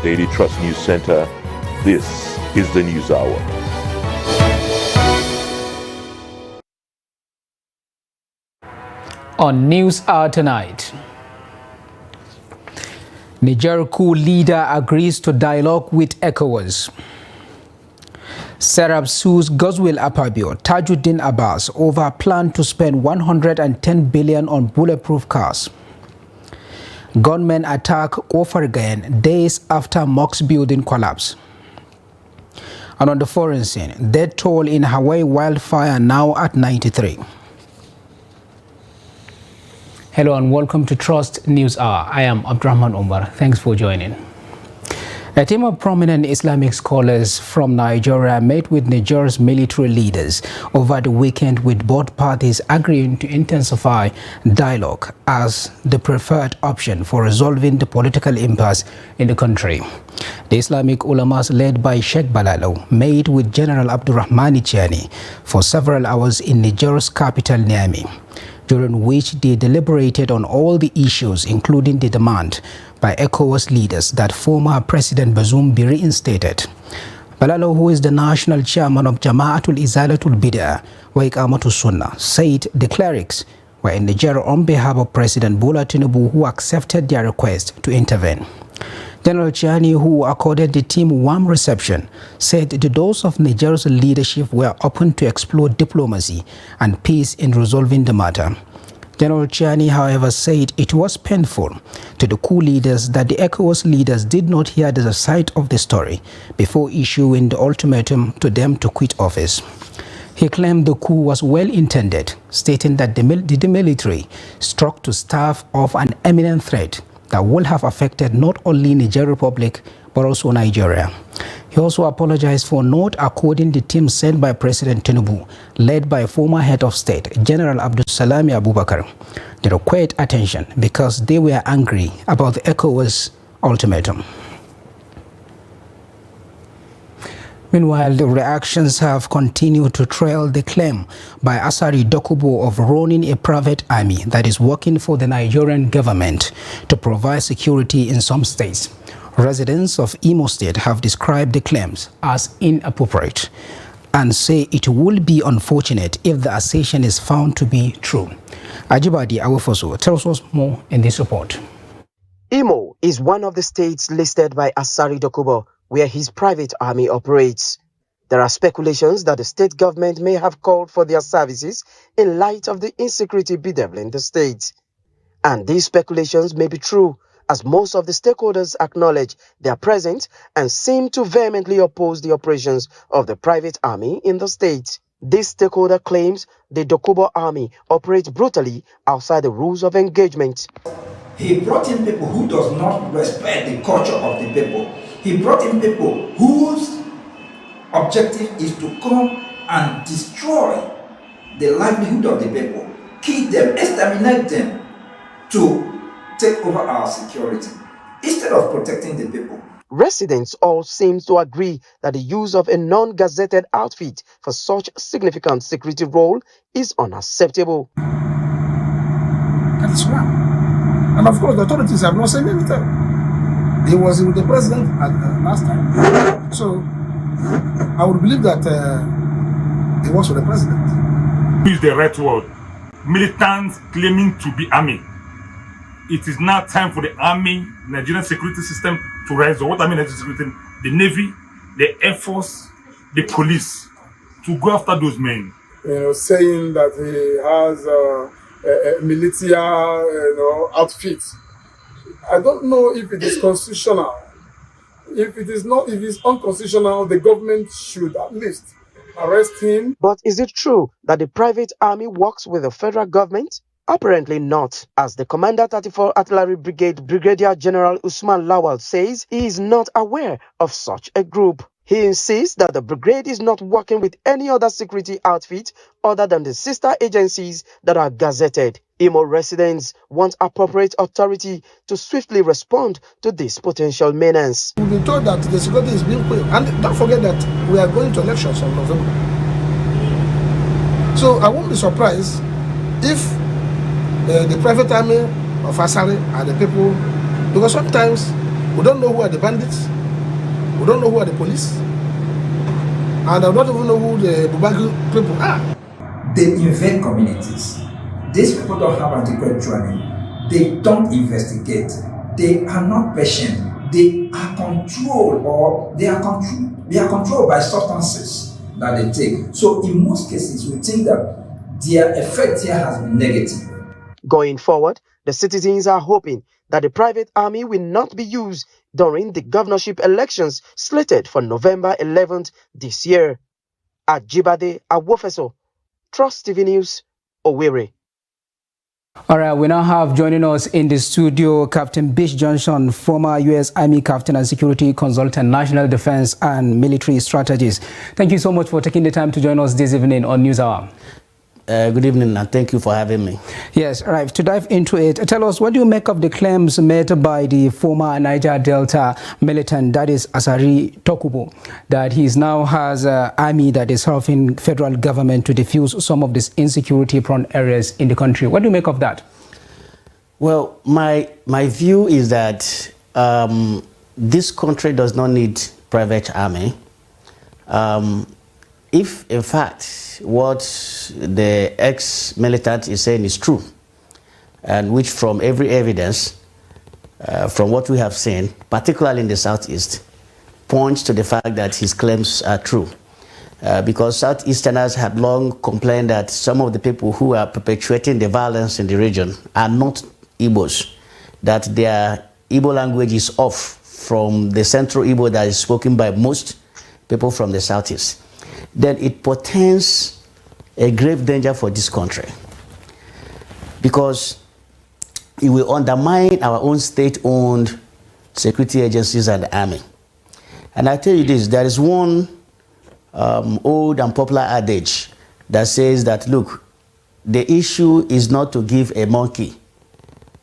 Daily Trust News Center. This is the News Hour. On News Hour tonight, Niger coup leader agrees to dialogue with ECOWAS. Serap sues Godswill Akpabio, Tajuddin Abbas over plan to spend 110 billion on bulletproof cars. Gunmen attack Ofargayan days after mosque building collapse. And on the foreign scene, death toll in Hawaii wildfire now at 93. Hello and welcome to Trust News Hour. I am Abdurrahman Omar. Thanks for joining. A team of prominent Islamic scholars from Nigeria met with Niger's military leaders over the weekend, with both parties agreeing to intensify dialogue as the preferred option for resolving the political impasse in the country. The Islamic ulamas led by Sheikh Balalo met with General Abdurrahmani Chiani for several hours in Niger's capital Niamey, during which they deliberated on all the issues, including the demand by ECOWAS leaders that former President Bazoum be reinstated. Balalo, who is the national chairman of Jama'atul Izalatul Bid'ah wa Iqamatus Sunnah, said the clerics were in Nigeria on behalf of President Bola Tinubu, who accepted their request to intervene. General Chiani, who accorded the team warm reception, said the doors of Nigeria's leadership were open to explore diplomacy and peace in resolving the matter. General Chiani, however, said it was painful to the coup leaders that the ECOWAS leaders did not hear the side of the story before issuing the ultimatum to them to quit office. He claimed the coup was well intended, stating that the military struck to stave off an imminent threat that will have affected not only Niger Republic but also Nigeria. He also apologized for not according the team sent by President Tinubu, led by former head of state, General Abdul Salami Abubakar, the required attention because they were angry about the ECOWAS ultimatum. Meanwhile, the reactions have continued to trail the claim by Asari Dokubo of running a private army that is working for the Nigerian government to provide security in some states. Residents of Imo State have described the claims as inappropriate and say it will be unfortunate if the assertion is found to be true. Ajibadi Awofoso tells us more in this report. Imo is one of the states listed by Asari Dokubo, where his private army operates. There are speculations that the state government may have called for their services in light of the insecurity bedeviling the state. And these speculations may be true, as most of the stakeholders acknowledge they are present and seem to vehemently oppose the operations of the private army in the state. This stakeholder claims the Dokubo army operates brutally outside the rules of engagement. He brought in people who does not respect the culture of the people. He brought in people whose objective is to come and destroy the livelihood of the people, kill them, exterminate them, to take over our security instead of protecting the people. Residents all seem to agree that the use of a non-gazetted outfit for such significant security role is unacceptable. That is wrong. And of course, the authorities have not said anything. He was with the president at last time. So I would believe that he was with the president. Use the right word. Militants claiming to be army. It is now time for the army, Nigerian security system to rise. What I mean is the Navy, the Air Force, the police, to go after those men. Saying that he has a military, outfit. I don't know if it is constitutional. If it is not, if it's unconstitutional, the government should at least arrest him. But is it true that the private army works with the federal government? Apparently not, as the Commander 34 Artillery Brigade Brigadier General Usman Lawal says he is not aware of such a group. He insists that the brigade is not working with any other security outfit other than the sister agencies that are gazetted. Imo residents want appropriate authority to swiftly respond to this potential menace. We've been told that the security is being put, and don't forget that we are going to elections in November. So I won't be surprised if the private army of Asari are the people, because sometimes we don't know who are the bandits, We don't know who are the police. And I don't even know who the Bubagi people are. They invade communities. These people don't have adequate training. They don't investigate. They are not patient. They are controlled, or they are controlled by substances that they take. So in most cases, we think that their effect here has been negative. Going forward, the citizens are hoping that the private army will not be used during the governorship elections slated for November 11th this year. Ajibade Awofeso, Trust TV News, Owerri. All right, we now have joining us in the studio Captain Bish Johnson, former U.S. Army captain and security consultant, national defense and military strategist. Thank you so much for taking the time to join us this evening on News Hour. Good evening, and thank you for having me. Yes, all right. To dive into it, tell us, what do you make of the claims made by the former Niger Delta militant, that is Asari Dokubo, that he now has an army that is helping federal government to defuse some of these insecurity-prone areas in the country? What do you make of that? Well, my view is that this country does not need private army. If, in fact, what the ex-militant is saying is true, and which from every evidence, from what we have seen, particularly in the Southeast, points to the fact that his claims are true. Because Southeasterners have long complained that some of the people who are perpetuating the violence in the region are not Igbos, that their Igbo language is off from the Central Igbo that is spoken by most people from the Southeast. Then it portends a grave danger for this country, because it will undermine our own state-owned security agencies and the army. And I tell you this, there is one old and popular adage that says that, look, the issue is not to give a monkey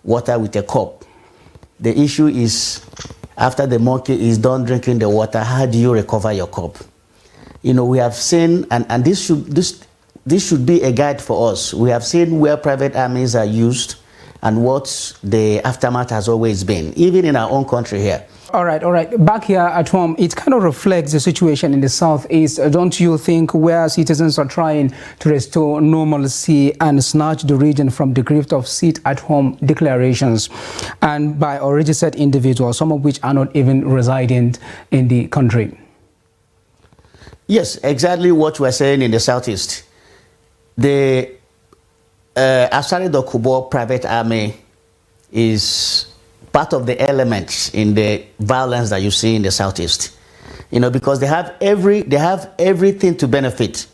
water with a cup. The issue is, after the monkey is done drinking the water, how do you recover your cup? You know, we have seen, and this should be a guide for us. We have seen where private armies are used and what the aftermath has always been, even in our own country here. All right. Back here at home, it kind of reflects the situation in the Southeast, don't you think, where citizens are trying to restore normalcy and snatch the region from the grift of sit-at-home declarations, and by already set individuals, some of which are not even residing in the country? Yes, exactly what we're saying in the Southeast. The Asari Dokubo private army is part of the elements in the violence that you see in the Southeast. You know, because they have everything to benefit,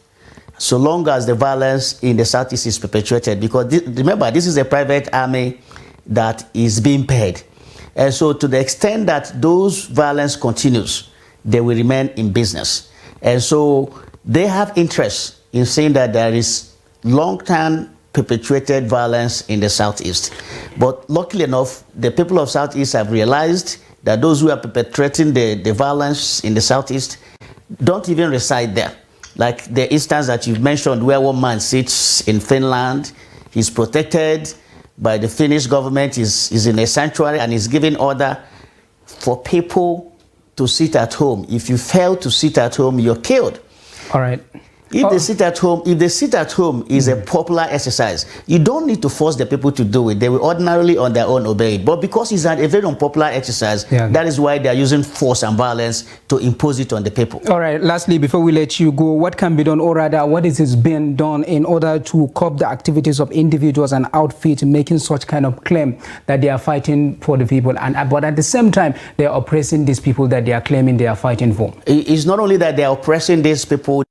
so long as the violence in the Southeast is perpetuated. Because remember, this is a private army that is being paid. And so to the extent that those violence continues, they will remain in business. And so they have interest in saying that there is long-term perpetuated violence in the Southeast. But luckily enough, the people of Southeast have realized that those who are perpetrating the violence in the Southeast don't even reside there. Like the instance that you've mentioned, where one man sits in Finland, he's protected by the Finnish government, is in a sanctuary, and is giving order for people to sit at home. If you fail to sit at home, you're killed. All right. If they sit at home is a popular exercise, you don't need to force the people to do it. They will ordinarily on their own obey it. But because it's a very unpopular exercise, that is why they are using force and violence to impose it on the people. All right. Lastly, before we let you go, what can be done, or rather, what is being done in order to curb the activities of individuals and outfits making such kind of claim that they are fighting for the people, but at the same time, they are oppressing these people that they are claiming they are fighting for? It's not only that they are oppressing these people,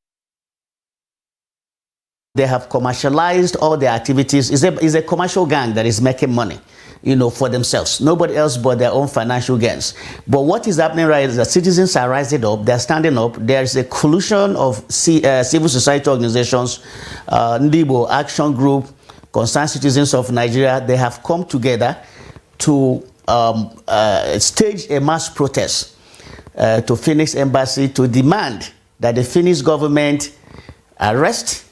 they have commercialized all their activities. It's a commercial gang that is making money, you know, for themselves. Nobody else but their own financial gains. But what is happening right is that citizens are rising up. They're standing up. There's a coalition of civil society organizations, Ndibo Action Group, Concerned Citizens of Nigeria. They have come together to stage a mass protest to Phoenix Embassy to demand that the Phoenix government arrest,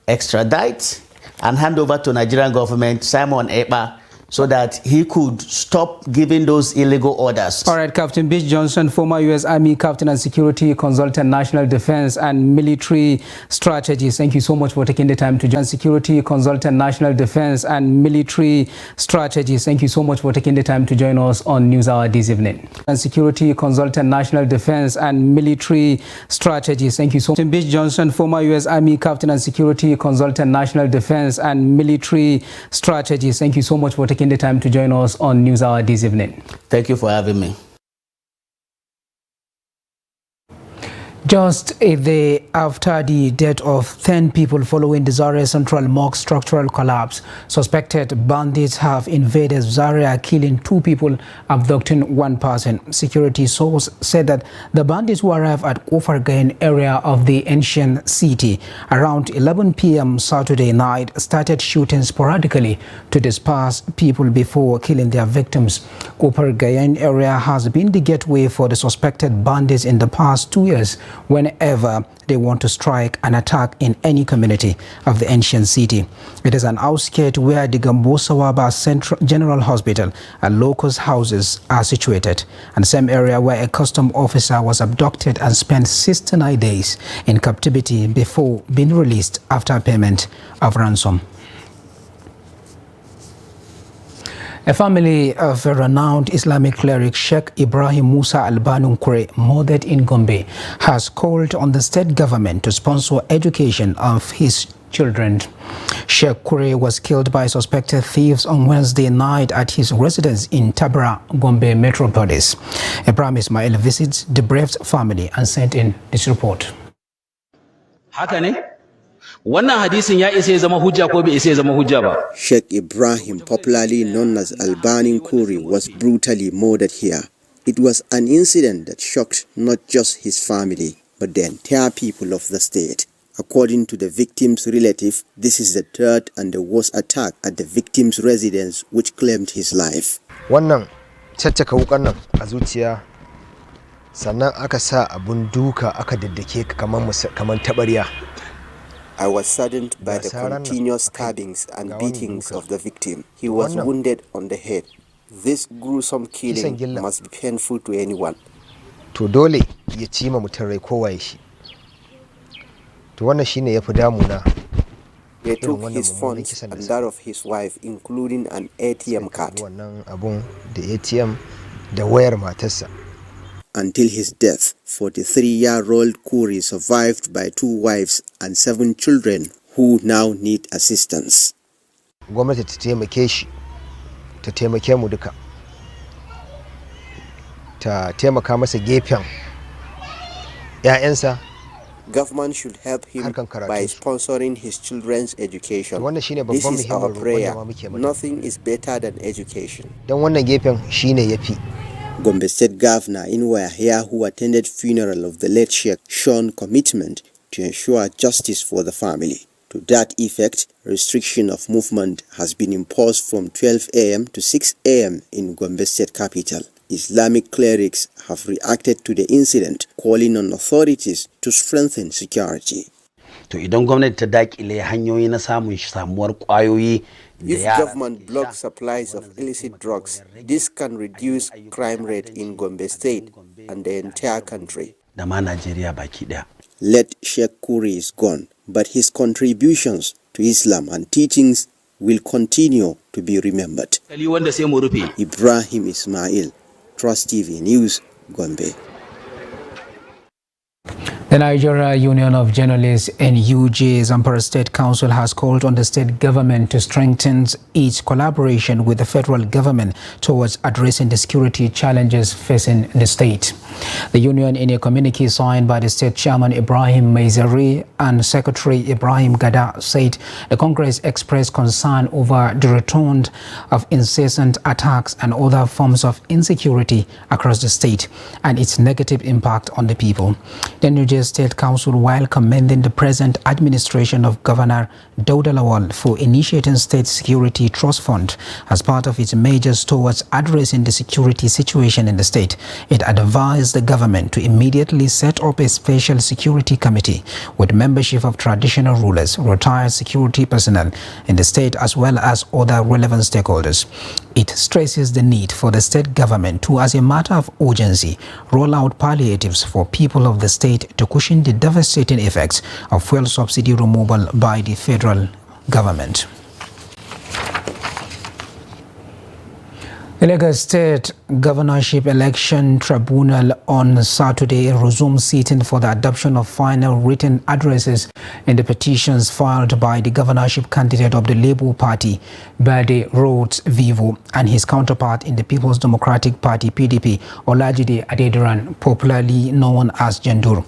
extradite, and hand over to Nigerian government Simon Ekpa, so that he could stop giving those illegal orders. All right, Captain Bish Johnson, former U.S. Army Captain and Security Consultant, National Defense and Military Strategies. Thank you so much for taking the time to join. Security Consultant, National Defense and Military Strategies. Thank you so much for taking the time to join us on News Hour this evening. And Security Consultant, National Defense and Military Strategies. Thank you so much. Captain Bish Johnson, former U.S. Army Captain and Security Consultant, National Defense and Military Strategies. Thank you so much for taking the time to join us on News Hour this evening. Thank you for having me. Just a day after the death of 10 people following the Zaria Central Mosque structural collapse, suspected bandits have invaded Zaria, killing 2 people, abducting 1 person. Security source said that the bandits who arrived at Kofargain area of the ancient city around 11 p.m. Saturday night started shooting sporadically to disperse people before killing their victims. Kofargain area has been the gateway for the suspected bandits in the past 2 years whenever they want to strike an attack in any community of the ancient city. It is an outskirt where the Gambosawaba Central General Hospital and locust houses are situated, and the same area where a custom officer was abducted and spent 69 days in captivity before being released after payment of ransom. A family of a renowned Islamic cleric, Sheikh Ibrahim Musa Albanun Kure, murdered in Gombe, has called on the state government to sponsor education of his children. Sheikh Kure was killed by suspected thieves on Wednesday night at his residence in Tabra, Gombe Metropolis. Ibrahim Ismail visits the bereaved family and sent in this report. Wannan hadisin ya isa ya zama hujja ko bai isa ya zama hujja ba. Sheikh Ibrahim, popularly known as Albanin Kuri, was brutally murdered here. It was an incident that shocked not just his family, but the entire people of the state. According to the victim's relative, this is the third and the worst attack at the victim's residence which claimed his life. Wannan caccaka wukan nan a zuciya, sannan aka sa abun duka aka daddake kaman tabariya. I was saddened by the continuous stabbings and beatings of the victim. He was wounded on the head. This gruesome killing must be painful to anyone. To dole ya ci ma mutum rai kowaye shi. To wannan shine yafi damuna. They took his funds and that of his wife, including an ATM card. Wannan abun da ATM da wayar matarsa. Until his death, 43-year-old Kuri survived by 2 wives and 7 children who now need assistance. Gwamnati ta taimake shi, ta taimake mu duka, ta taimaka masa gefen ‘ya'yansa. Government should help him by sponsoring his children's education. This is our prayer. Nothing is better than education. Don wannan gefen shine yafi. Gombe State Governor Inwa Yahya, who attended funeral of the late Sheikh, shown commitment to ensure justice for the family. To that effect, restriction of movement has been imposed from 12 a.m. to 6 a.m. in Gombe State capital. Islamic clerics have reacted to the incident, calling on authorities to strengthen security. To idan gwamnati ta dakile hanyoyi na samuwar kwayoyi. If government blocks supplies of illicit drugs, this can reduce crime rate in Gombe State and the entire country. Let Sheikh Kuri is gone, but his contributions to Islam and teachings will continue to be remembered. Ibrahim Ismail, Trust TV News, Gombe. The Nigeria Union of Journalists NUJ Zamfara State Council has called on the state government to strengthen its collaboration with the federal government towards addressing the security challenges facing the state. The union, in a communique signed by the state chairman Ibrahim Maizari and Secretary Ibrahim Gada, said the Congress expressed concern over the return of incessant attacks and other forms of insecurity across the state and its negative impact on the people. The NUJ Abuja State Council, while commending the present administration of Governor Dauda Lawal for initiating State Security Trust Fund as part of its measures towards addressing the security situation in the state. It advised the government to immediately set up a special security committee with membership of traditional rulers, retired security personnel in the state, as well as other relevant stakeholders. It stresses the need for the state government to, as a matter of urgency, roll out palliatives for people of the state to cushion the devastating effects of fuel subsidy removal by the federal government. The Lagos State Governorship Election Tribunal on Saturday resumed sitting for the adoption of final written addresses in the petitions filed by the governorship candidate of the Labour Party, Bade Rhodes Vivo, and his counterpart in the People's Democratic Party, PDP, Olajide Adediran, popularly known as Jandur.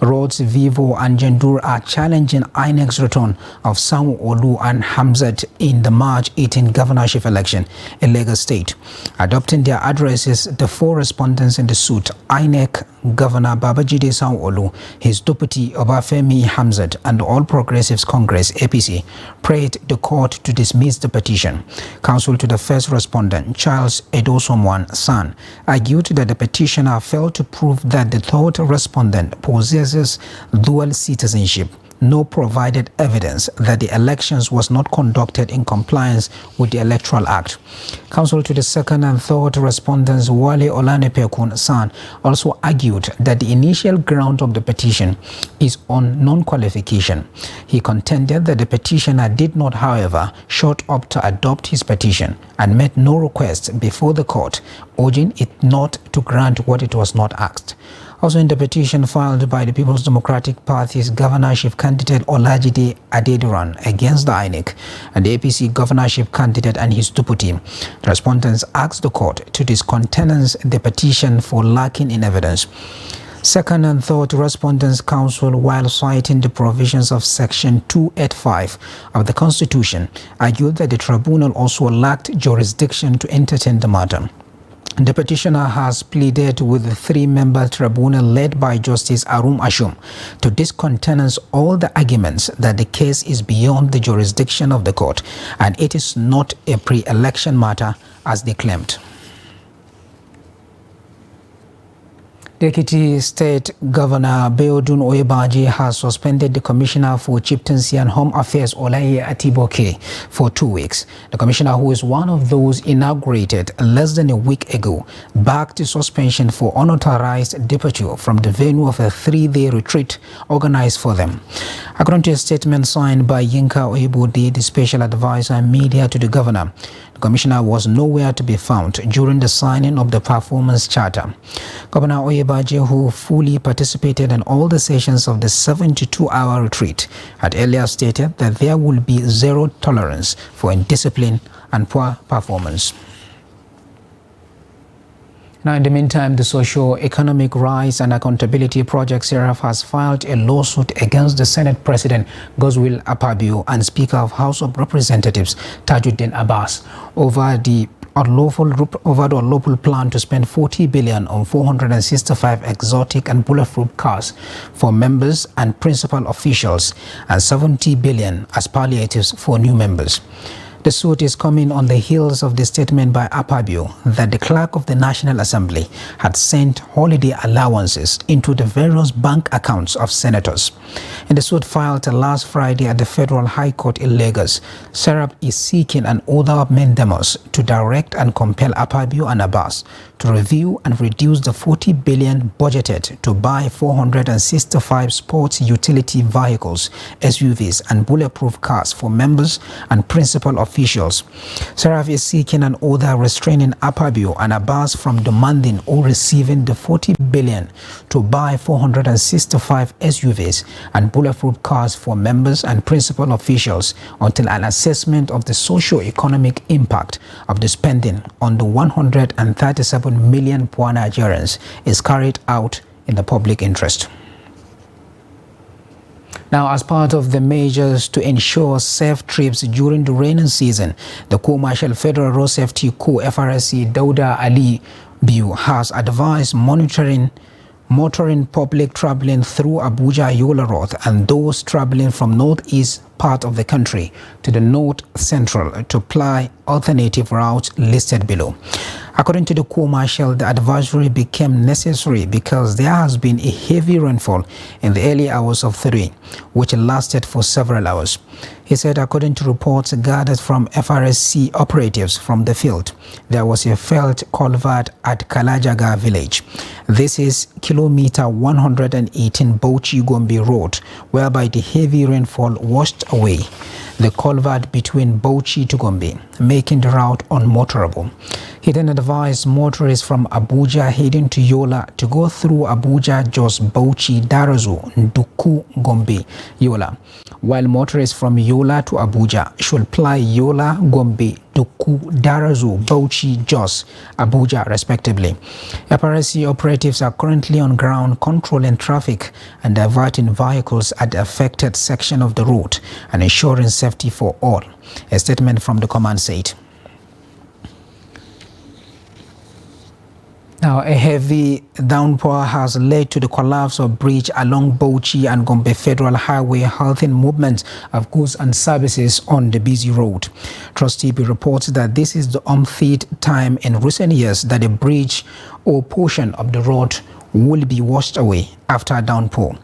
Rhodes Vivo and Jandur are challenging INEC's return of Sanwo-Olu and Hamzat in the March 18 governorship election in Lagos State. Adopting their addresses, the four respondents in the suit, INEC, Governor Babajide Sanwo-Olu, his deputy Obafemi Hamzat, and the All Progressives Congress, APC, prayed the court to dismiss the petition. Counsel to the first respondent, Charles Edosomwan San, argued that the petitioner failed to prove that the third respondent possesses dual citizenship, nor provided evidence that the elections was not conducted in compliance with the Electoral Act. Counsel to the second and third respondents, Wale Olanipekun San, also argued that the initial ground of the petition is on non-qualification. He contended that the petitioner did not, however, show up to adopt his petition and made no request before the court, urging it not to grant what it was not asked. Also in the petition filed by the People's Democratic Party's governorship candidate Olajide Adediran against the INEC and the APC governorship candidate and his deputy, the respondents asked the court to discountenance the petition for lacking in evidence. Second and third respondents' counsel, while citing the provisions of Section 285 of the Constitution, argued that the tribunal also lacked jurisdiction to entertain the matter. The petitioner has pleaded with the three-member tribunal led by Justice Arum Ashum to discountenance all the arguments that the case is beyond the jurisdiction of the court and it is not a pre-election matter as they claimed. Deputy State Governor Biodun Oyèbánjí has suspended the Commissioner for Chieftaincy and Home Affairs Olaye Atiboke for 2 weeks. The Commissioner, who is one of those inaugurated less than a week ago, backed the suspension for unauthorized departure from the venue of a 3-day retreat organized for them. According to a statement signed by Yinka Oyèbode, the special advisor and media to the governor, the Commissioner was nowhere to be found during the signing of the performance charter. Governor Oyèbánjí, who fully participated in all the sessions of the 72-hour retreat, had earlier stated that there will be zero tolerance for indiscipline and poor performance. Now, in the meantime, the Socio-Economic Rights and Accountability Project, SERAF, has filed a lawsuit against the Senate President Godswill Akpabio and Speaker of House of Representatives Tajuddin Abbas over the unlawful plan to spend 40 billion on 465 exotic and bulletproof cars for members and principal officials and 70 billion as palliatives for new members. The suit is coming on the heels of the statement by Akpabio that the clerk of the National Assembly had sent holiday allowances into the various bank accounts of senators. In the suit filed last Friday at the Federal High Court in Lagos, SERAP is seeking an order of mandamus to direct and compel Akpabio and Abbas to review and reduce the 40 billion budgeted to buy 465 sports utility vehicles, SUVs, and bulletproof cars for members and principal officials. SERAF is seeking an order restraining Akpabio and Abbas from demanding or receiving the 40 billion to buy 465 SUVs and bulletproof cars for members and principal officials until an assessment of the socio-economic impact of the spending on the 137 million poor Nigerians is carried out in the public interest. Now, as part of the measures to ensure safe trips during the rainy season, the Co-Marshal Federal Road Safety Co. FRSC Dauda Ali Biu has advised monitoring motoring public traveling through Abuja-Yola Road and those traveling from northeast part of the country to the north central to ply alternative routes listed below. According to the Corps Marshal, the advisory became necessary because there has been a heavy rainfall in the early hours of the day, which lasted for several hours. He said, according to reports gathered from FRSC operatives from the field, there was a failed culvert at Kalajaga village. This is kilometer 118 Bauchi-Gombe Road, whereby the heavy rainfall washed away the culvert between Bauchi to Gombe, making the route unmotorable. He then advised motorists from Abuja heading to Yola to go through Abuja, Jos, Bauchi, Darazu, Nduku, Gombe, Yola, while motorists from Yola to Abuja should ply Yola, Gombe, Duku, Darazu, Bauchi, Jos, Abuja, respectively. FRSC operatives are currently on ground controlling traffic and diverting vehicles at the affected section of the route and ensuring safety for all. A statement from the command said. Now, a heavy downpour has led to the collapse of bridge along Bauchi and Gombe Federal Highway, halting movement of goods and services on the busy road. Trust TV reports that this is the umpteenth time in recent years that a bridge or portion of the road will be washed away after a downpour.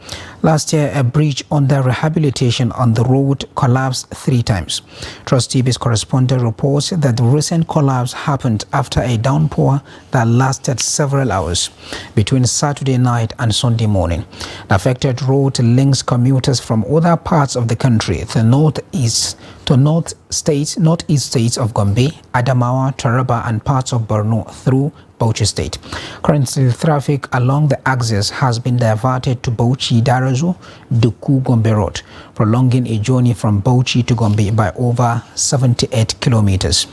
Last year, a bridge under rehabilitation on the road collapsed 3 times. Trust TV's correspondent reports that the recent collapse happened after a downpour that lasted several hours between Saturday night and Sunday morning. The affected road links commuters from other parts of the country, the northeast states of Gombe, Adamawa, Taraba, and parts of Borno through Bauchi State. Currently, traffic along the axis has been diverted to Bauchi Darazu, Duku Gombe Road, prolonging a journey from Bauchi to Gombe by over 78 kilometers.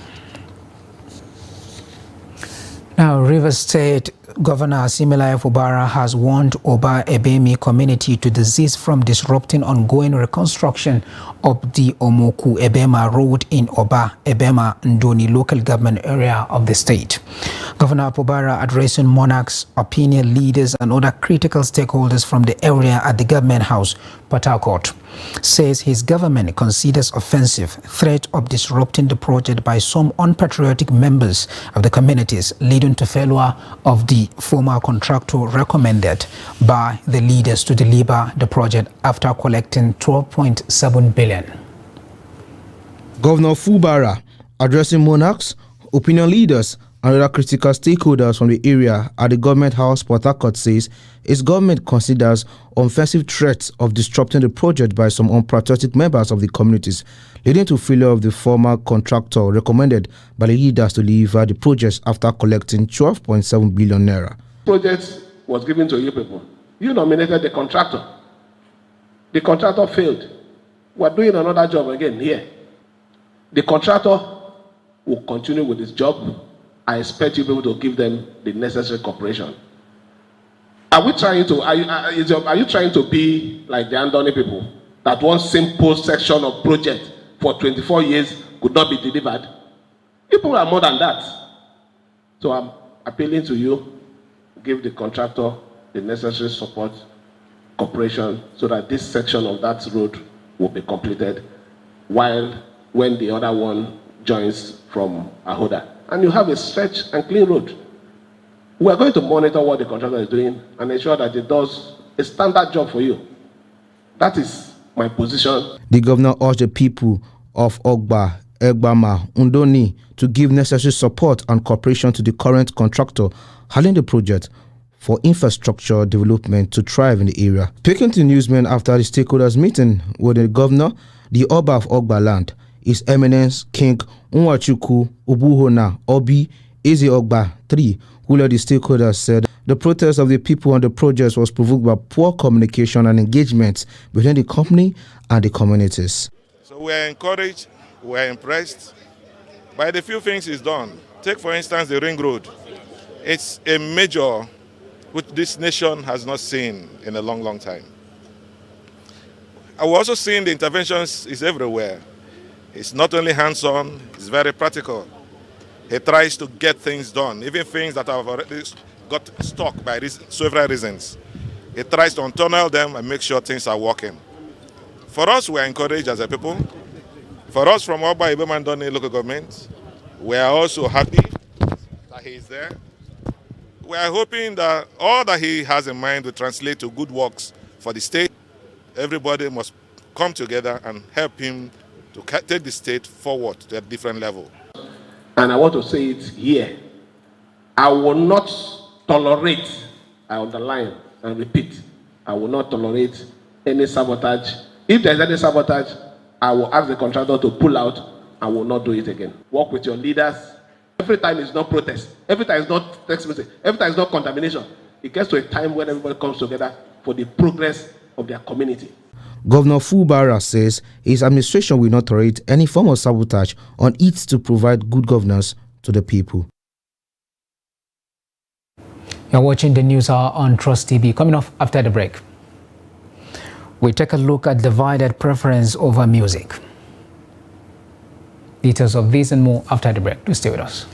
Now, Rivers State Governor Similayo Fubara has warned Oba Ebemi community to desist from disrupting ongoing reconstruction of the Omoku Ebema Road in Oba Ebema Ndoni local government area of the state. Governor Fubara, addressing monarchs, opinion leaders and other critical stakeholders from the area at the government house, Port Harcourt, says his government considers offensive threat of disrupting the project by some unpatriotic members of the communities, leading to failure of the former contractor recommended by the leaders to deliver the project after collecting 12.7 billion. Governor Fubara, addressing monarchs, opinion leaders and other critical stakeholders from the area at the government house, Port Harcourt, says his government considers offensive threats of disrupting the project by some unpatriotic members of the communities, leading to failure of the former contractor recommended by the leaders to deliver the project after collecting 12.7 billion naira. Project was given to you people. You nominated the contractor. The contractor failed. We're doing another job again here. The contractor will continue with his job. I expect you people to give them the necessary cooperation. Are you trying to be like the Andoni people that one simple section of project for 24 years could not be delivered? People are more than that. So I'm appealing to you, give the contractor the necessary support, cooperation, so that this section of that road will be completed when the other one joins from Ahoda. And you have a stretch and clean road. We are going to monitor what the contractor is doing and ensure that it does a standard job for you. That is my position. The governor urged the people of Ogba, Egbama, Ndoni to give necessary support and cooperation to the current contractor handling the project for infrastructure development to thrive in the area. Speaking to newsmen after the stakeholders meeting with the governor, the Oba of Ogba land, His Eminence King Nwachukwu Ubuhona Obi Eze Ogba III, who led the stakeholders, said the protest of the people on the project was provoked by poor communication and engagement between the company and the communities. So we are encouraged, we are impressed by the few things he's done. Take, for instance, the ring road. It's a major which this nation has not seen in a long, long time. We're also seeing the interventions is everywhere. It's not only hands-on, it's very practical. He tries to get things done, even things that have already got stuck by several reasons. He tries to tunnel them and make sure things are working. For us, we are encouraged as a people. For us from Oba Ibemandoni local government, we are also happy that he is there. We are hoping that all that he has in mind will translate to good works for the state. Everybody must come together and help him to take the state forward to a different level. And I want to say it here. I will not tolerate, I underline and repeat, I will not tolerate any sabotage. If there is any sabotage, I will ask the contractor to pull out. I will not do it again. Work with your leaders. Every time it's not protest. Every time it's not text message. Every time it's not contamination. It gets to a time when everybody comes together for the progress of their community. Governor Fubara says his administration will not tolerate any form of sabotage on it to provide good governance to the people. You're watching the news hour on Trust TV. Coming off after the break, we take a look at divided preference over music. Details of this and more after the break. Do stay with us.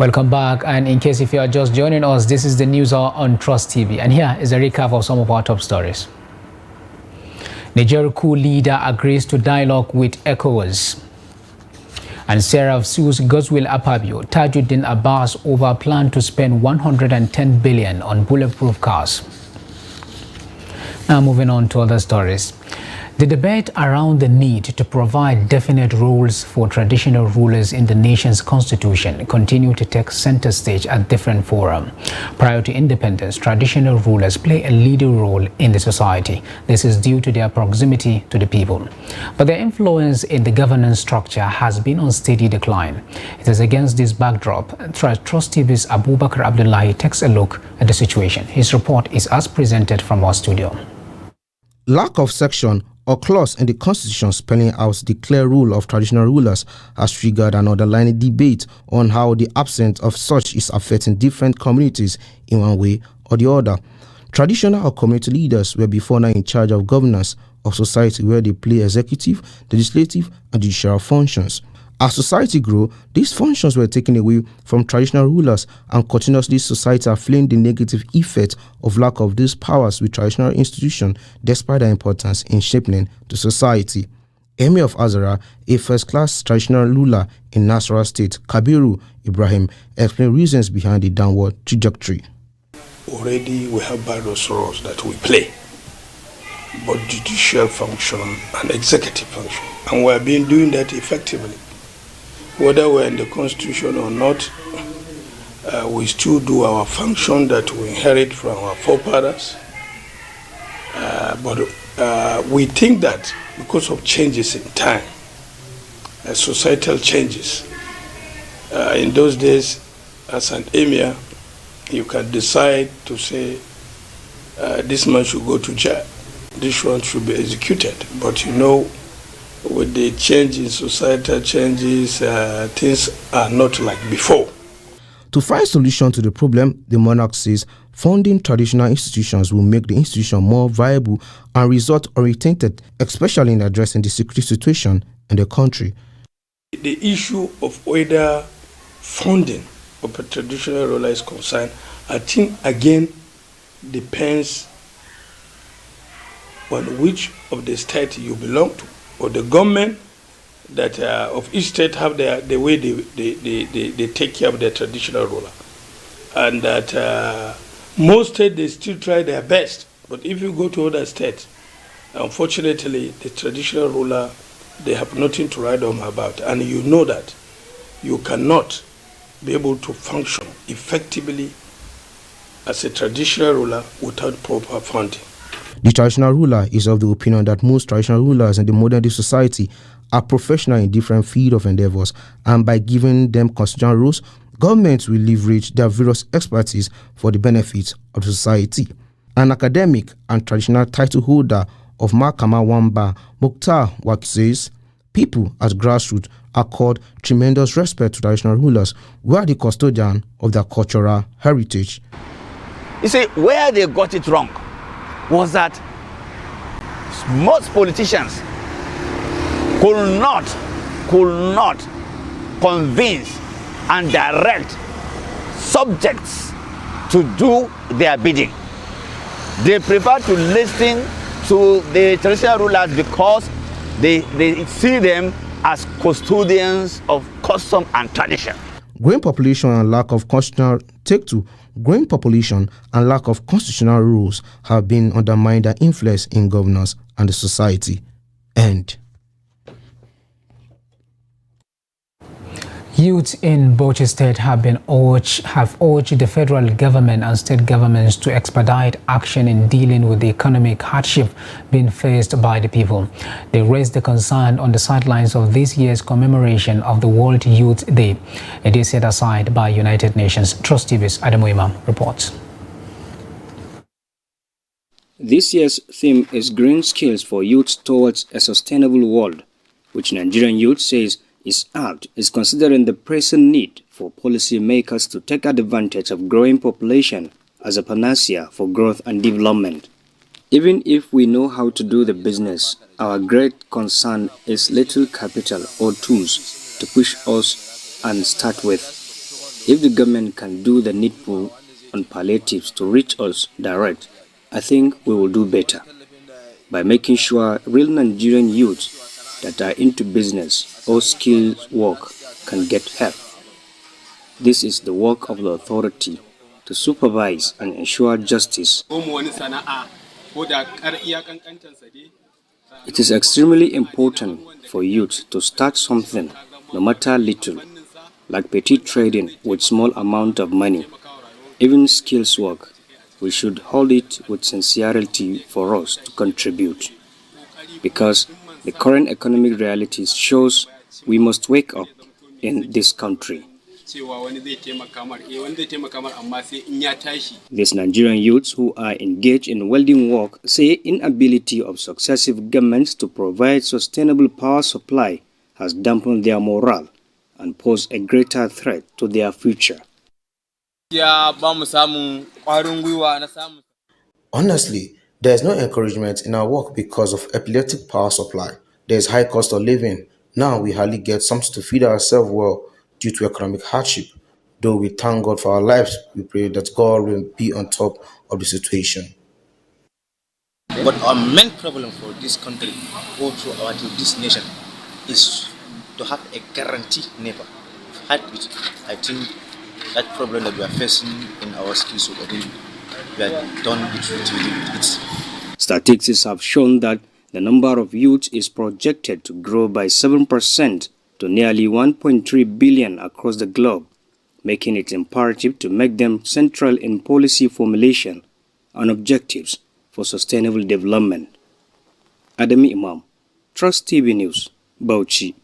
Welcome back, and in case if you are just joining us, this is the news hour on Trust TV, and here is a recap of some of our top stories. Nigeria coup leader agrees to dialogue with ECOWAS, and Seraph sues Godswill Akpabio, Tajuddin Abbas over plan to spend 110 billion on bulletproof cars. Now moving on to other stories. The debate around the need to provide definite rules for traditional rulers in the nation's constitution continue to take center stage at different forums. Prior to independence, traditional rulers play a leading role in the society. This is due to their proximity to the people. But their influence in the governance structure has been on steady decline. It is against this backdrop, Trust TV's Abubakar Abdullahi takes a look at the situation. His report is as presented from our studio. Lack of section or clause in the constitution spelling out the clear rule of traditional rulers has triggered an underlying debate on how the absence of such is affecting different communities in one way or the other. Traditional or community leaders were before now in charge of governance of society, where they play executive, legislative, and judicial functions. As society grew, these functions were taken away from traditional rulers, and continuously society are feeling the negative effect of lack of these powers with traditional institutions, despite their importance in shaping the society. Emir of Azara, a first-class traditional ruler in Nasarawa State, Kabiru Ibrahim, explained reasons behind the downward trajectory. Already we have various roles that we play, both judicial function and executive function, and we have been doing that effectively. Whether we're in the constitution or not, we still do our function that we inherit from our forefathers. But we think that because of changes in time, societal changes, in those days, as an emir, you can decide to say, this man should go to jail, this one should be executed. But you know, with the change in societal changes, things are not like before. To find solution to the problem, the monarch says funding traditional institutions will make the institution more viable and result-oriented, especially in addressing the security situation in the country. The issue of whether funding of a traditional ruler is concerned, I think again depends on which of the state you belong to, or the government that of each state have the way they take care of their traditional ruler. And that most states, they still try their best. But if you go to other states, unfortunately, the traditional ruler, they have nothing to write home about. And you know that you cannot be able to function effectively as a traditional ruler without proper funding. The traditional ruler is of the opinion that most traditional rulers in the modern day society are professional in different fields of endeavors, and by giving them constitutional roles, governments will leverage their various expertise for the benefit of the society. An academic and traditional title holder of Mahakama Wamba, Mukhtar Waki, says people at grassroots accord tremendous respect to traditional rulers, who are the custodian of their cultural heritage. You see, where they got it wrong was that most politicians could not convince and direct subjects to do their bidding. They prefer to listen to the traditional rulers because they see them as custodians of custom and tradition. Growing population and lack of constitutional growing population and lack of constitutional rules have been undermined their influence in governance and the society. End. Youths in Bauchi State have urged the federal government and state governments to expedite action in dealing with the economic hardship being faced by the people. They raised the concern on the sidelines of this year's commemoration of the World Youth Day, a day set aside by United Nations. Trust TV's Adamu Imam reports. This year's theme is Green Skills for Youth Towards a Sustainable World, which Nigerian youth says is considering the pressing need for policymakers to take advantage of growing population as a panacea for growth and development. Even if we know how to do the business, our great concern is little capital or tools to push us and start with. If the government can do the needful on palliatives to reach us direct, I think we will do better by making sure real Nigerian youths that are into business or skills work can get help. This is the work of the authority to supervise and ensure justice. It is extremely important for youth to start something, no matter little, like petty trading with small amount of money. Even skills work, we should hold it with sincerity for us to contribute, because the current economic realities shows we must wake up in this country These Nigerian youths who are engaged in welding work say inability of successive governments to provide sustainable power supply has dampened their morale and posed a greater threat to their future. Honestly, there is no encouragement in our work because of epileptic power supply. There is high cost of living. Now we hardly get something to feed ourselves well due to economic hardship. Though we thank God for our lives, we pray that God will be on top of the situation. But our main problem for this country, or throughout this nation, is to have a guarantee never. I think that problem that we are facing in our skills, so we are done with it. Statistics have shown that the number of youths is projected to grow by 7% to nearly 1.3 billion across the globe, making it imperative to make them central in policy formulation and objectives for sustainable development. Adami Imam, Trust TV News, Bauchi.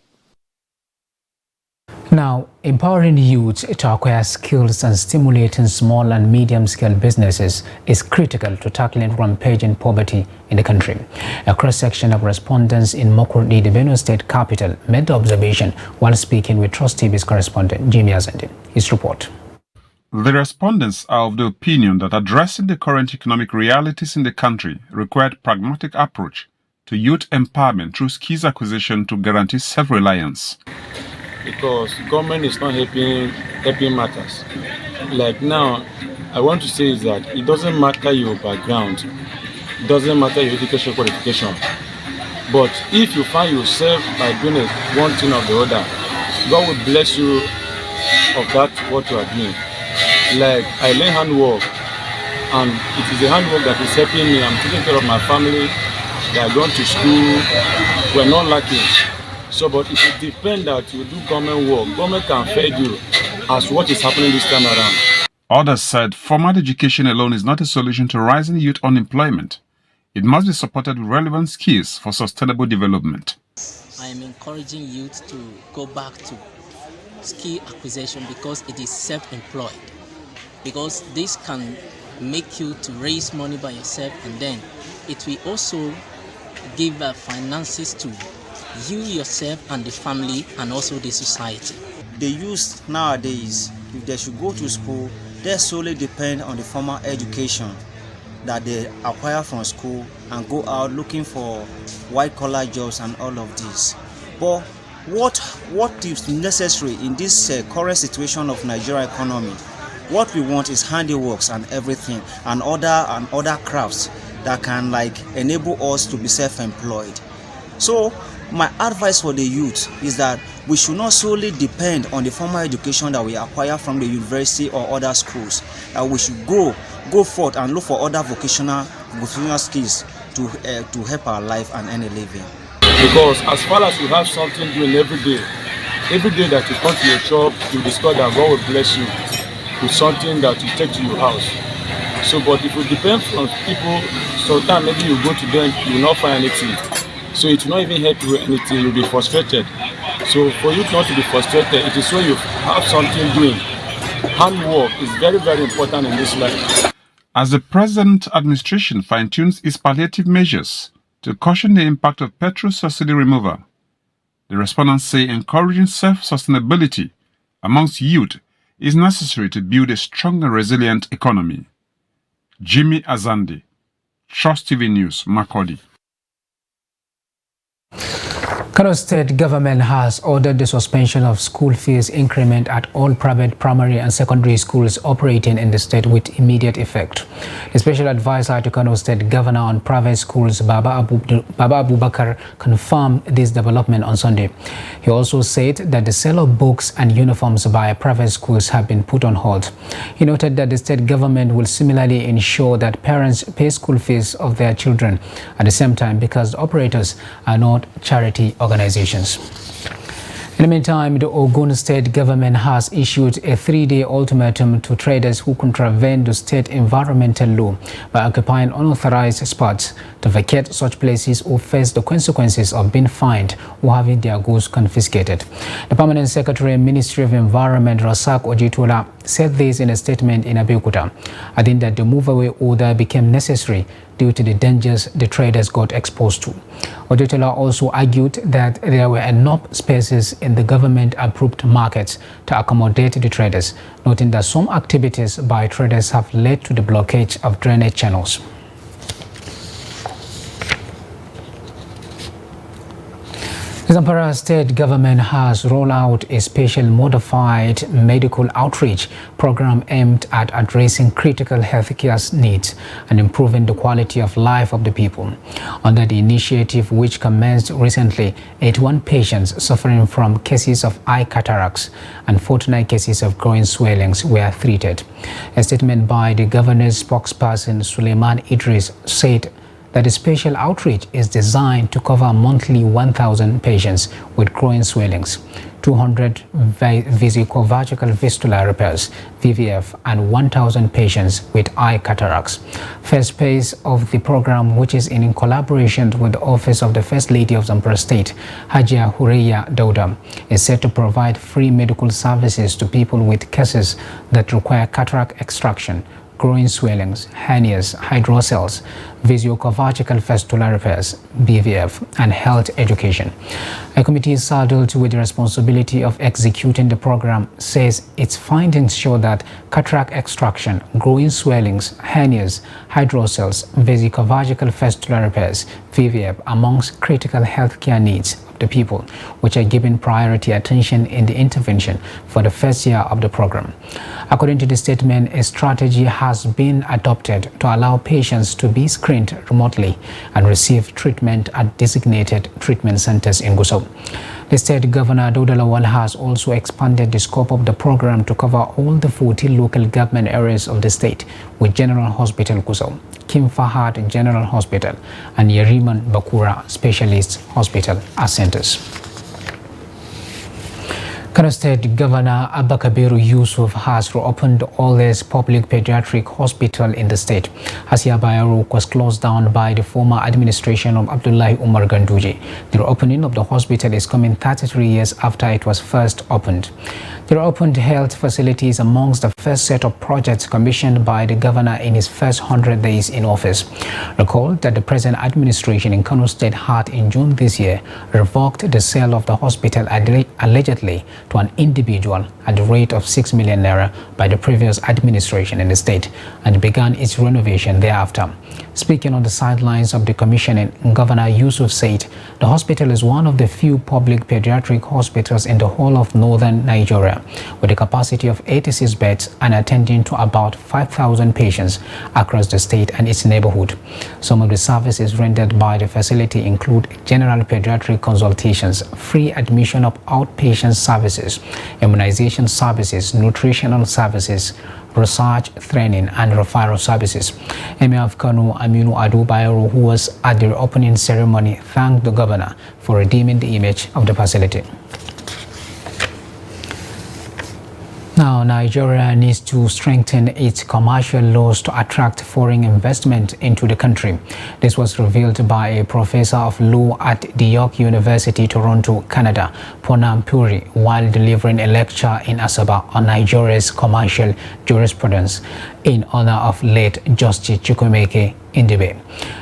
Now, empowering youth to acquire skills and stimulating small and medium-scale businesses is critical to tackling rampaging poverty in the country. A cross-section of respondents in Makurdi, the Benue State capital, made the observation while speaking with Trust TV's correspondent, Jimmy Azandi. His report. The respondents are of the opinion that addressing the current economic realities in the country required pragmatic approach to youth empowerment through skills acquisition to guarantee self-reliance. Because government is not helping matters. Like now, I want to say is that it doesn't matter your background, it doesn't matter your education qualification. But if you find yourself by doing one thing or the other, God will bless you of that what you are doing. Like I learn handwork, and it is the handwork that is helping me. I'm taking care of my family. They are going to school. We're not lacking. So, but if you depend that you do government work, government can feed you as what is happening this time around. Others said formal education alone is not a solution to rising youth unemployment. It must be supported with relevant skills for sustainable development. I am encouraging youth to go back to skill acquisition because it is self-employed. Because this can make you to raise money by yourself, and then it will also give finances to you yourself and the family and also the society. The youth nowadays, if they should go to school, they solely depend on the formal education that they acquire from school and go out looking for white-collar jobs and all of this. But what is necessary in this current situation of Nigeria economy? What we want is handiworks and everything and other crafts that can enable us to be self-employed. So my advice for the youth is that we should not solely depend on the formal education that we acquire from the university or other schools. We should go forth and look for other vocational skills to help our life and earn a living. Because as far as you have something doing every day that you come to your job, you discover that God will bless you with something that you take to your house. So, but if you depend on people, sometimes maybe you go to them, you will not find anything. So it will not even help you with anything, you'll be frustrated. So for you not to be frustrated, it is when you have something doing. Handwork is very, very important in this life. As the present administration fine-tunes its palliative measures to cushion the impact of petrol subsidy removal, the respondents say encouraging self-sustainability amongst youth is necessary to build a strong and resilient economy. Jimmy Azandi, Trust TV News, Makurdi. Kano State government has ordered the suspension of school fees increment at all private primary and secondary schools operating in the state with immediate effect. The special advisor to Kano State Governor on private schools, Baba Abubakar, confirmed this development on Sunday. He also said that the sale of books and uniforms by private schools have been put on hold. He noted that the state government will similarly ensure that parents pay school fees of their children at the same time because the operators are not charity organizations. In the meantime, the Ogun State government has issued a 3-day ultimatum to traders who contravene the state environmental law by occupying unauthorized spots to vacate such places or face the consequences of being fined or having their goods confiscated. The Permanent Secretary, Ministry of Environment, Rasak Ojitola, said this in a statement in Abeokuta, adding that the move-away order became necessary due to the dangers the traders got exposed to. Ojitola also argued that there were enough spaces in the government-approved markets to accommodate the traders, noting that some activities by traders have led to the blockage of drainage channels. The Zamfara state government has rolled out a special modified medical outreach program aimed at addressing critical healthcare needs and improving the quality of life of the people. Under the initiative, which commenced recently, 81 patients suffering from cases of eye cataracts and 49 cases of growing swellings were treated. A statement by the governor's spokesperson, Suleiman Idris, said that the special outreach is designed to cover monthly 1,000 patients with growing swellings, 200 vesicovagal fistula repairs, VVF, and 1,000 patients with eye cataracts. First phase of the program, which is in collaboration with the Office of the First Lady of Zamfara State, Hajia Hureya Dauda, is set to provide free medical services to people with cases that require cataract extraction, growing swellings, hernias, hydrocele, vesicovagal fistula repairs, BVF, and health education. A committee saddled with the responsibility of executing the program says its findings show that cataract extraction, growing swellings, hernias, hydrocele, vesicovagal fistula repairs, VVF, amongst critical healthcare needs the people, which are given priority attention in the intervention for the first year of the program. According to the statement, a strategy has been adopted to allow patients to be screened remotely and receive treatment at designated treatment centers in Gusau. The state governor, Dauda Lawal, has also expanded the scope of the program to cover all the 14 local government areas of the state, with General Hospital Gusau, King Fahad General Hospital, and Yeriman Bakura Specialist Hospital as centers. Kano State Governor Abba Kabiru Yusuf has reopened the oldest public pediatric hospital in the state. Hasia Bayero was closed down by the former administration of Abdullahi Umar Ganduje. The reopening of the hospital is coming 33 years after it was first opened. The reopened health facility is amongst the first set of projects commissioned by the governor in his first 100 days in office. Recall that the present administration in Kano State had in June this year revoked the sale of the hospital allegedly to an individual at the rate of 6 million naira by the previous administration in the state and began its renovation thereafter. Speaking on the sidelines of the commissioning, Governor Yusuf said the hospital is one of the few public pediatric hospitals in the whole of northern Nigeria, with a capacity of 86 beds and attending to about 5,000 patients across the state and its neighborhood. Some of the services rendered by the facility include general pediatric consultations, free admission of outpatient services, immunization services, nutritional services, research, training, and referral services. Emir of Kano, Aminu Ado Bayero, who was at the opening ceremony, thanked the governor for redeeming the image of the facility. Now, Nigeria needs to strengthen its commercial laws to attract foreign investment into the country. This was revealed by a professor of law at the York University, Toronto, Canada, Ponam Puri, while delivering a lecture in Asaba on Nigeria's commercial jurisprudence in honor of late Justice Chukwuemeka Indibe.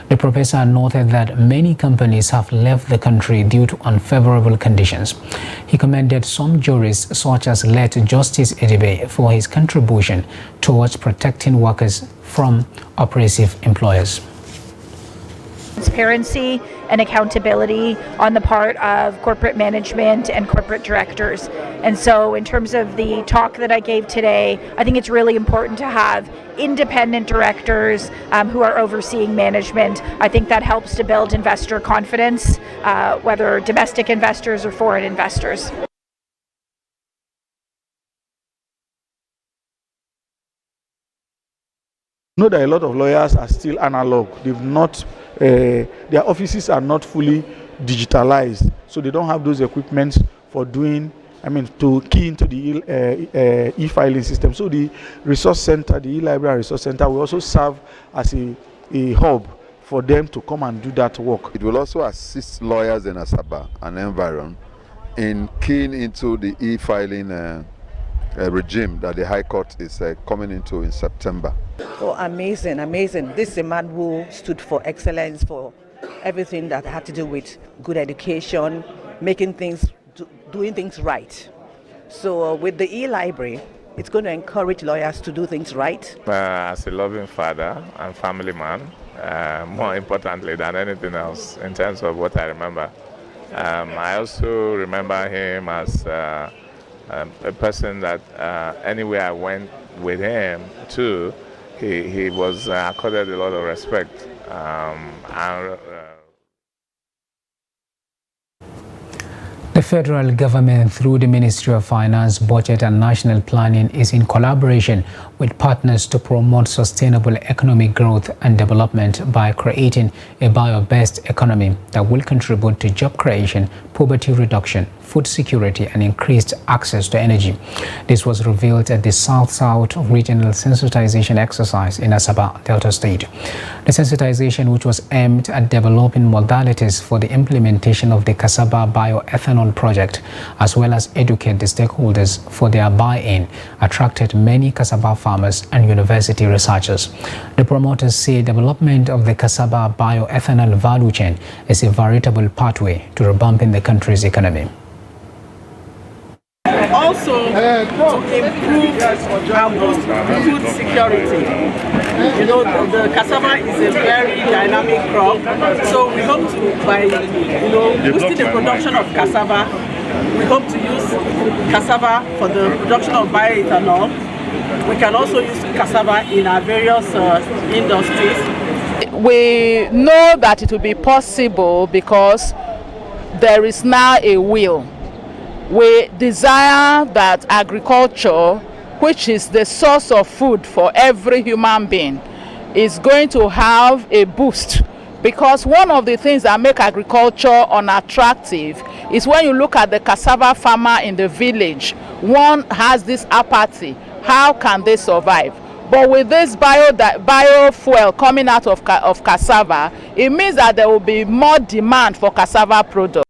The professor noted that many companies have left the country due to unfavorable conditions. He commended some jurists, such as late Justice Indibe, for his contribution towards protecting workers from oppressive employers. Transparency and accountability on the part of corporate management and corporate directors. And so in terms of the talk that I gave today, I think it's really important to have independent directors who are overseeing management. I think that helps to build investor confidence, whether domestic investors or foreign investors. Know that a lot of lawyers are still analog. They've not, their offices are not fully digitalized, so they don't have those equipments for doing, to key into the e-filing system. So the resource center, the e-library resource center, will also serve as a hub for them to come and do that work. It will also assist lawyers in Asaba and environ in keying into the e-filing regime that the High Court is coming into in September. Oh, amazing, amazing. This is a man who stood for excellence, for everything that had to do with good education, making things, doing things right. So with the e-library, it's going to encourage lawyers to do things right. As a loving father and family man, more importantly than anything else, in terms of what I remember, I also remember him as a person that anywhere I went with him to, he was accorded a lot of respect. The federal government, through the Ministry of Finance, Budget and National Planning, is in collaboration with partners to promote sustainable economic growth and development by creating a bio-based economy that will contribute to job creation, poverty reduction, food security, and increased access to energy. This was revealed at the South-South Regional Sensitization Exercise in Asaba, Delta State. The sensitization, which was aimed at developing modalities for the implementation of the Cassava bioethanol project, as well as educate the stakeholders for their buy-in, attracted many cassava farmers and university researchers. The promoters say development of the cassava bioethanol value chain is a veritable pathway to revamping the country's economy. Also, to improve our food security. You know, the cassava is a very dynamic crop, so we hope to, by boosting the production of cassava, we hope to use cassava for the production of bioethanol. We can also use cassava in our various industries. We know that it will be possible because there is now a will. We desire that agriculture, which is the source of food for every human being, is going to have a boost, because one of the things that make agriculture unattractive is when you look at the cassava farmer in the village, one has this apathy. How can they survive? But with this biofuel coming out of cassava, it means that there will be more demand for cassava products.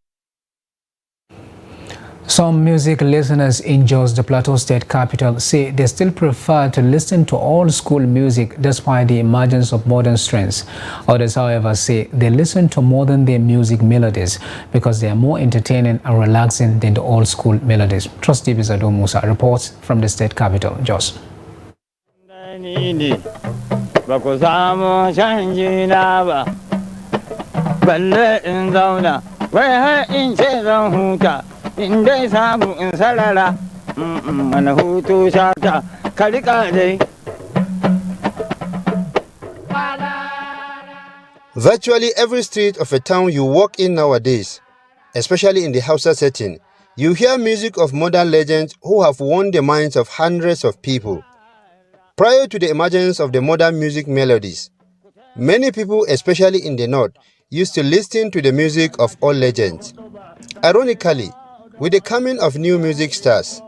Some music listeners in Jos, the Plateau State capital, say they still prefer to listen to old school music despite the emergence of modern trends. Others, however, say they listen to modern day music melodies because they are more entertaining and relaxing than the old school melodies. Trustee Bizado Musa reports from the state capital, Jos. Those Virtually every street of a town you walk in nowadays, especially in the Hausa setting, you hear music of modern legends who have won the minds of hundreds of people. Prior to the emergence of the modern music melodies, many people, especially in the north, used to listen to the music of old legends. Ironically, with the coming of new music stars,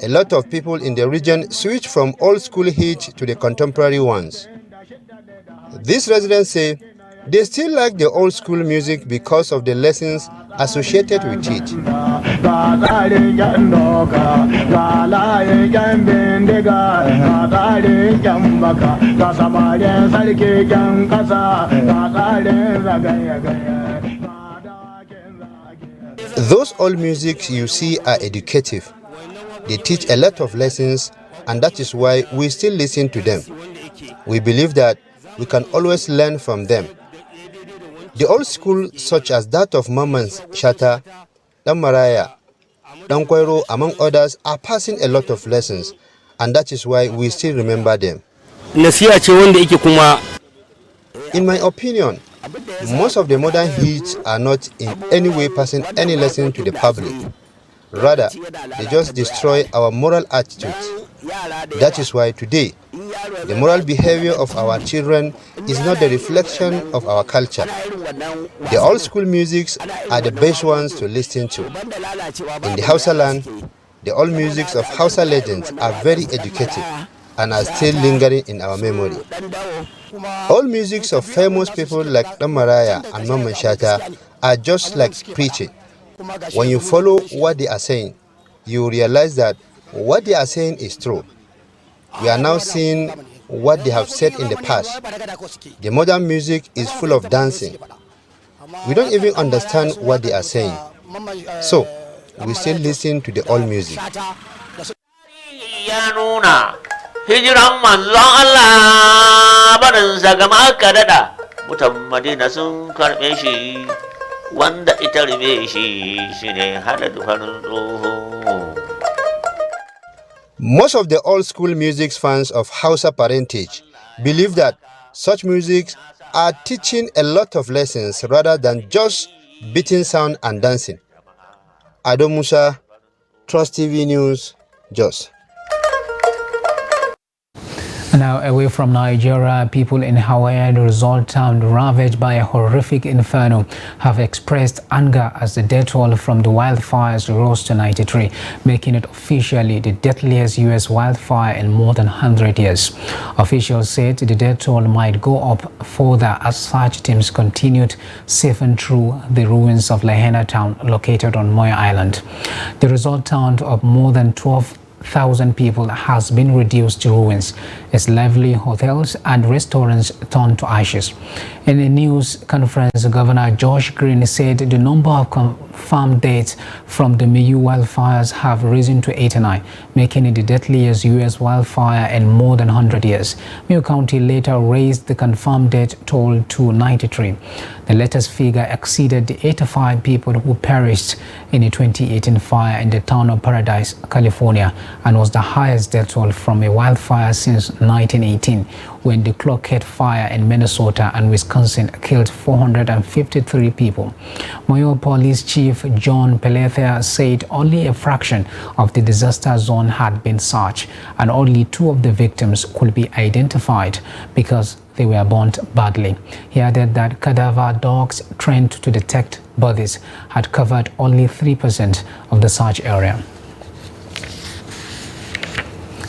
a lot of people in the region switch from old school hits to the contemporary ones. These residents say they still like the old school music because of the lessons associated with it. Those old musics you see are educative. They teach a lot of lessons, and that is why we still listen to them. We believe that we can always learn from them. The old school, such as that of Mamans Shatta, Dan Maraya, Dan Kwairo, among others, are passing a lot of lessons, and that is why we still remember them. In my opinion, most of the modern hits are not in any way passing any lesson to the public. Rather, they just destroy our moral attitudes. That is why today, the moral behavior of our children is not the reflection of our culture. The old school musics are the best ones to listen to. In the Hausa land, the old musics of Hausa legends are very educative and are still lingering in our memory. All musics of famous people like Dan Maraya and Mamman Shata are just like preaching. When you follow what they are saying, you realize that what they are saying is true. We are now seeing what they have said in the past. The modern music is full of dancing. We don't even understand what they are saying. So, we still listen to the old music. Hijiran manzon Allah barinsa ga makadada mutan Madina sun karbe shi wanda ita ribe shi shine haladu farin tsoho. Most of the old school music fans of Hausa parentage believe that such music are teaching a lot of lessons rather than just beating sound and dancing. Ado Musa, Trust TV News, Jos. Now, away from Nigeria, people in Hawaii, the resort town ravaged by a horrific inferno, have expressed anger as the death toll from the wildfires rose to 93, making it officially the deadliest U.S. wildfire in more than 100 years. Officials said the death toll might go up further as search teams continued sifting through the ruins of Lahaina town located on Moya Island. The resort town of more than 12,000 people has been reduced to ruins. Its lively hotels and restaurants turned to ashes. In a news conference, Governor Josh Green said the number of confirmed deaths from the Miyu wildfires have risen to 89, making it the deadliest U.S. wildfire in more than 100 years. Miyu County later raised the confirmed death toll to 93. The latest figure exceeded the 85 people who perished in a 2018 fire in the town of Paradise, California, and was the highest death toll from a wildfire since 1918, when the Clockhead fire in Minnesota and Wisconsin killed 453 people. Moyo Police Chief John Pelethia said only a fraction of the disaster zone had been searched, and only 2 of the victims could be identified because they were burnt badly. He added that cadaver dogs trained to detect bodies had covered only 3% of the search area.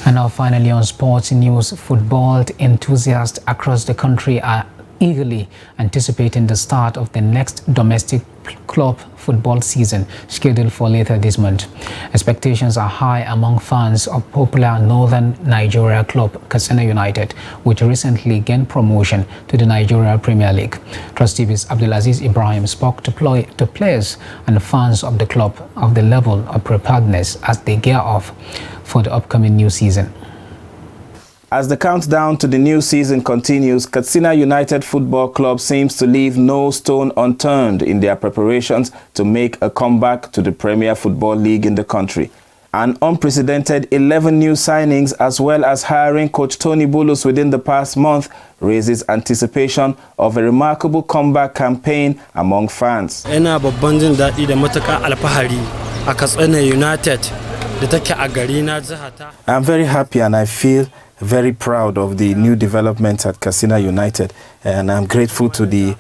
And now finally on sports news, football enthusiasts across the country are eagerly anticipating the start of the next domestic club football season scheduled for later this month. Expectations are high among fans of popular northern Nigeria club Katsina United, which recently gained promotion to the Nigeria Premier League. Trust TV's Abdulaziz Ibrahim spoke to players and fans of the club of the level of preparedness as they gear off for the upcoming new season. As the countdown to the new season continues, Katsina United Football Club seems to leave no stone unturned in their preparations to make a comeback to the Premier Football League in the country. An unprecedented 11 new signings, as well as hiring coach Tony Bulus within the past month, raises anticipation of a remarkable comeback campaign among fans. Ina babban jin daɗi da matuƙar alfahari a Katsina United da take a gari na jihata. I'm very happy and I feel very proud of the new developments at Katsina United, and I'm grateful to the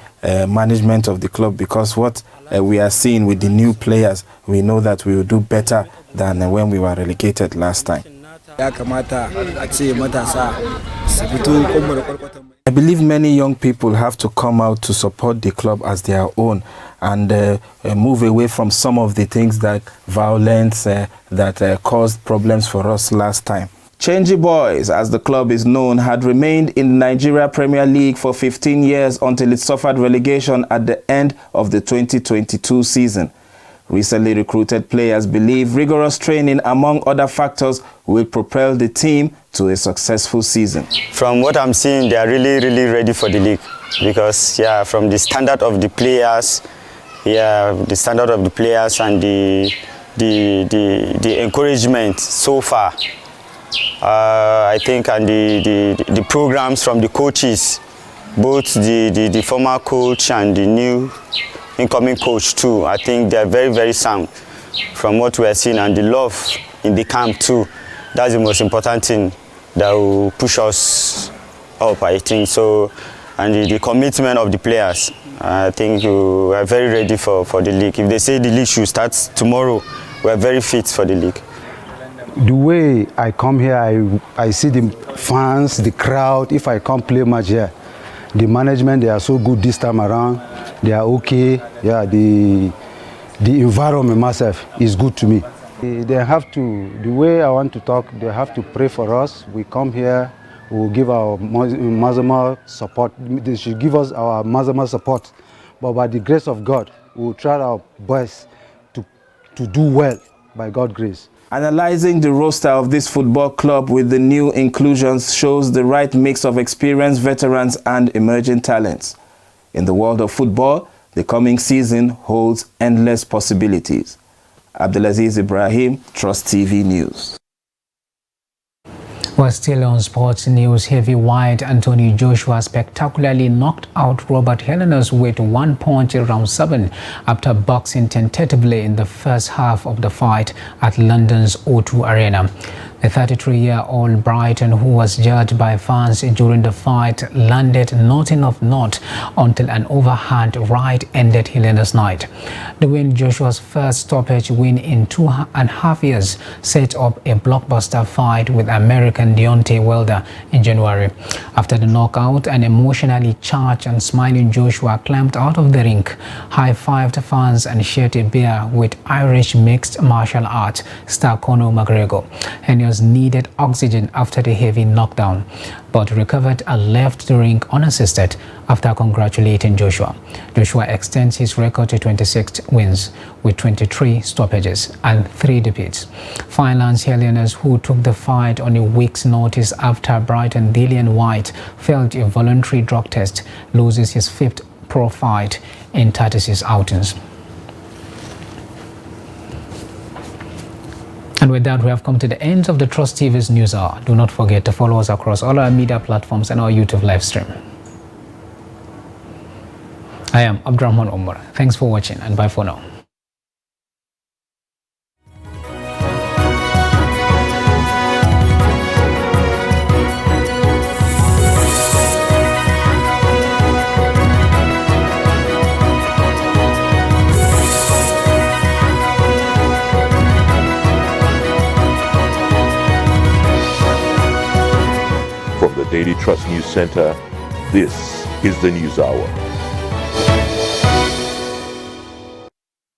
management of the club, because what we are seeing with the new players, we know that we will do better than when we were relegated last time. I believe many young people have to come out to support the club as their own and move away from some of the things that violence that caused problems for us last time. Chenji Boys, as the club is known, had remained in the Nigeria Premier League for 15 years until it suffered relegation at the end of the 2022 season. Recently recruited players believe rigorous training, among other factors, will propel the team to a successful season. From what I'm seeing, they are really ready for the league, because from the standard of the players, the standard of the players and the encouragement so far. I think, and the programs from the coaches, both the former coach and the new incoming coach too, I think they're very sound from what we are seeing, and the love in the camp too. That's the most important thing that will push us up, I think. So, and the commitment of the players, I think we are very ready for the league. If they say the league should start tomorrow, we are very fit for the league. The way I come here, I see the fans, the crowd. If I come play match here, the management, they are so good this time around. They are okay. Yeah, the environment myself is good to me. They have to, the way I want to talk, they have to pray for us. We come here, we will give our Mazama support. They should give us our Mazama support. But by the grace of God, we will try our best to do well by God's grace. Analyzing the roster of this football club with the new inclusions shows the right mix of experienced veterans and emerging talents. In the world of football, the coming season holds endless possibilities. Abdulaziz Ibrahim, Trust TV News. We're still on sports news. Heavyweight Anthony Joshua spectacularly knocked out Robert Helenius with 1 point in round 7 after boxing tentatively in the first half of the fight at London's O2 Arena. The 33-year-old Brighton, who was judged by fans during the fight, landed nothing of note until an overhand right ended Helenius' night. The win, Joshua's first stoppage win in 2.5 years, set up a blockbuster fight with American Deontay Wilder in January. After the knockout, an emotionally charged and smiling Joshua climbed out of the ring, high-fived fans and shared a beer with Irish mixed martial arts star Conor McGregor. Helenius needed oxygen after the heavy knockdown, but recovered and left the ring unassisted after congratulating Joshua. Joshua extends his record to 26 wins with 23 stoppages and 3 defeats. Finance Helenius, who took the fight on a week's notice after Brighton Dillian White failed a voluntary drug test, loses his 5th pro fight in 36 outings. And with that, we have come to the end of the Trust TV's News Hour. Do not forget to follow us across all our media platforms and our YouTube live stream. I am Abdurrahman Omar. Thanks for watching and bye for now. From the Daily Trust News Center, this is the News Hour.